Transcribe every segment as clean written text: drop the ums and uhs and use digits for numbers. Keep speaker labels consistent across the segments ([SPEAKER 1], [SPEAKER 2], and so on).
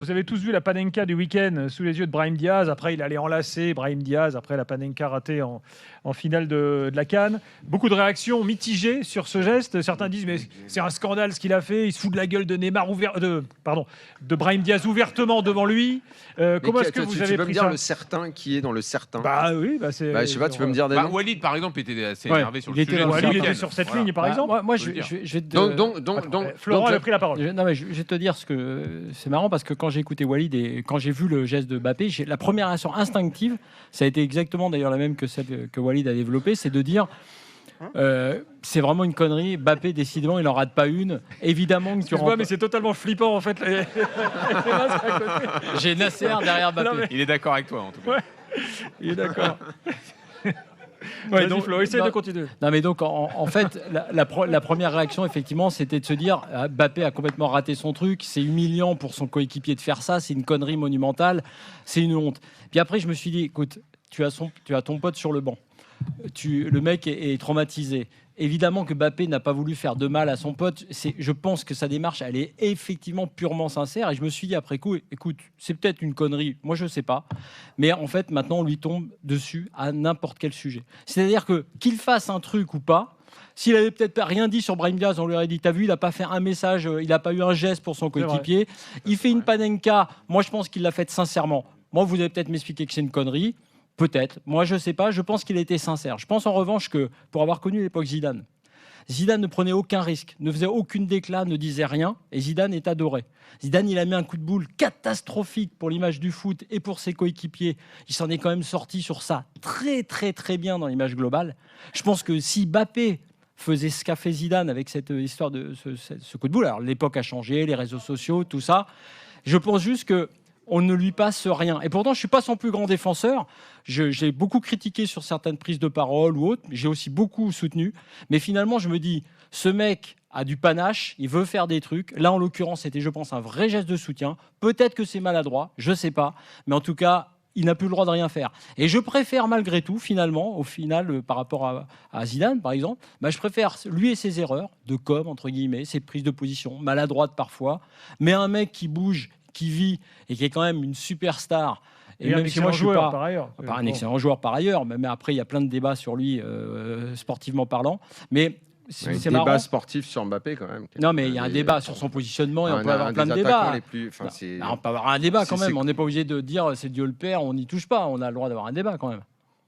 [SPEAKER 1] Vous avez tous vu la Panenka du week-end sous les yeux de Brahim Diaz. Après, il allait enlacer Brahim Diaz après la Panenka ratée en finale de la CAN. Beaucoup de réactions mitigées sur ce geste. Certains disent mais c'est un scandale ce qu'il a fait. Il se fout de la gueule de de Brahim Diaz ouvertement devant lui. Comment est-ce que vous avez
[SPEAKER 2] tu peux
[SPEAKER 1] pris
[SPEAKER 2] me dire
[SPEAKER 1] ça?
[SPEAKER 2] le certain qui est dans le certain?
[SPEAKER 1] Bah oui, c'est.
[SPEAKER 2] Je sais pas, tu peux me dire des noms?
[SPEAKER 3] Walid, par exemple, était assez énervé sur le sujet.
[SPEAKER 1] Walid était sur cette ligne, par exemple.
[SPEAKER 4] Moi, je vais te...
[SPEAKER 2] Donc,
[SPEAKER 1] Florent a pris la parole.
[SPEAKER 4] Je vais te dire ce que c'est marrant parce que quand j'ai écouté Walid et quand j'ai vu le geste de Mbappé, la première réaction instinctive, ça a été exactement d'ailleurs la même que celle que Walid a développée, c'est de dire c'est vraiment une connerie. Mbappé, décidément, il n'en rate pas une. Évidemment que tu
[SPEAKER 1] Excuse-moi, mais c'est totalement flippant en fait.
[SPEAKER 4] J'ai Nasser derrière Mbappé.
[SPEAKER 3] Non, il est d'accord avec toi en tout cas.
[SPEAKER 1] Ouais, il est d'accord. Ouais, donc Flo, essaye de continuer.
[SPEAKER 4] Non, mais donc en fait, la première réaction, effectivement, c'était de se dire Mbappé a complètement raté son truc, c'est humiliant pour son coéquipier de faire ça, c'est une connerie monumentale, c'est une honte. Puis après, je me suis dit, écoute, tu as ton pote sur le banc, le mec est traumatisé. Évidemment que Mbappé n'a pas voulu faire de mal à son pote. Je pense que sa démarche, elle est effectivement purement sincère. Et je me suis dit après coup, écoute, c'est peut-être une connerie. Moi, je ne sais pas. Mais en fait, maintenant, on lui tombe dessus à n'importe quel sujet. C'est-à-dire qu'il fasse un truc ou pas, s'il avait peut-être rien dit sur Brahim Diaz, on lui aurait dit, t'as vu, il n'a pas fait un message, il n'a pas eu un geste pour son coéquipier. Il fait une Panenka. Moi, je pense qu'il l'a faite sincèrement. Moi, vous allez peut-être m'expliquer que c'est une connerie. Peut-être. Moi, je ne sais pas. Je pense qu'il a été sincère. Je pense en revanche que, pour avoir connu l'époque Zidane ne prenait aucun risque, ne faisait aucune déclat, ne disait rien. Et Zidane est adoré. Zidane, il a mis un coup de boule catastrophique pour l'image du foot et pour ses coéquipiers. Il s'en est quand même sorti sur ça très, très, très bien dans l'image globale. Je pense que si Mbappé faisait ce qu'a fait Zidane avec cette histoire de ce coup de boule, alors l'époque a changé, les réseaux sociaux, tout ça, je pense juste que on ne lui passe rien. Et pourtant, je ne suis pas son plus grand défenseur. J'ai beaucoup critiqué sur certaines prises de parole ou autres. J'ai aussi beaucoup soutenu. Mais finalement, je me dis, ce mec a du panache, il veut faire des trucs. Là, en l'occurrence, c'était, je pense, un vrai geste de soutien. Peut-être que c'est maladroit, je ne sais pas. Mais en tout cas, il n'a plus le droit de rien faire. Et je préfère malgré tout, finalement, par rapport à Zidane, par exemple, je préfère lui et ses erreurs de com, entre guillemets, ses prises de position, maladroites parfois, mais un mec qui bouge, qui vit et qui est quand même une superstar.
[SPEAKER 1] Et même si moi, je suis pas par ailleurs.
[SPEAKER 4] Pas un excellent joueur par ailleurs, mais après, il y a plein de débats sur lui, sportivement parlant. Mais c'est
[SPEAKER 2] un débat
[SPEAKER 4] marrant.
[SPEAKER 2] sportif sur Mbappé, quand même.
[SPEAKER 4] Non, mais il y a un débat sur son positionnement et on peut avoir plein de débats. On peut avoir un débat quand même. On n'est pas obligé de dire c'est Dieu le Père, on n'y touche pas. On a le droit d'avoir un débat quand même.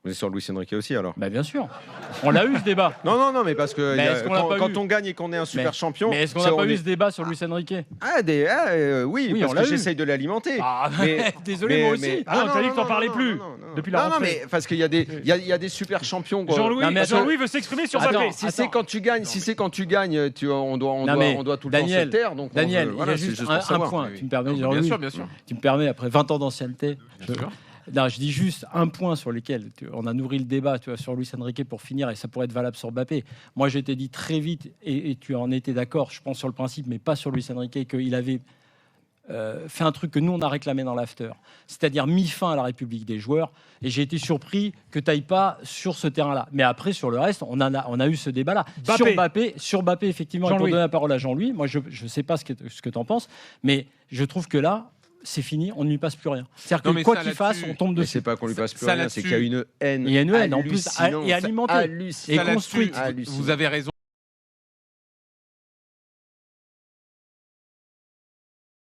[SPEAKER 2] Vous êtes sur Luis Enrique aussi, alors?
[SPEAKER 4] Bien sûr. On l'a eu, ce débat.
[SPEAKER 2] Non, mais parce que quand on gagne et qu'on est un super champion...
[SPEAKER 4] Mais est-ce qu'on n'a pas eu ce débat sur Luis Enrique?
[SPEAKER 2] Oui, parce que j'essaye de l'alimenter.
[SPEAKER 4] Désolé, moi aussi.
[SPEAKER 1] T'as dit que t'en parlais plus depuis la rentrée.
[SPEAKER 2] Non, mais parce qu'il y a des super champions.
[SPEAKER 1] Jean-Louis veut s'exprimer sur Mbappé.
[SPEAKER 2] Si c'est quand tu gagnes, on doit tout le temps se taire.
[SPEAKER 4] Daniel, il y a juste un point. Tu me permets, Jean-Louis?
[SPEAKER 3] Bien sûr.
[SPEAKER 4] Tu me permets, après 20 ans d'ancienneté. Non, je dis juste un point sur lequel on a nourri le débat, sur Luis Enrique pour finir, et ça pourrait être valable sur Mbappé. Moi, je t'ai dit très vite, et tu en étais d'accord, je pense sur le principe, mais pas sur Luis Enrique, qu'il avait fait un truc que nous, on a réclamé dans l'after, c'est-à-dire mis fin à la République des joueurs, et j'ai été surpris que tu n'ailles pas sur ce terrain-là. Mais après, sur le reste, on a eu ce débat-là. Sur Mbappé, effectivement, et pour donner la parole à Jean-Louis, moi, je ne sais pas ce que tu en penses, mais je trouve que là, c'est fini, on ne lui passe plus rien. C'est-à-dire que quoi qu'il fasse, on tombe dessus.
[SPEAKER 2] C'est pas qu'on lui passe plus rien, c'est qu'il y a une haine.
[SPEAKER 4] Il y a une haine en plus, et alimentée, et construite.
[SPEAKER 3] Vous avez raison.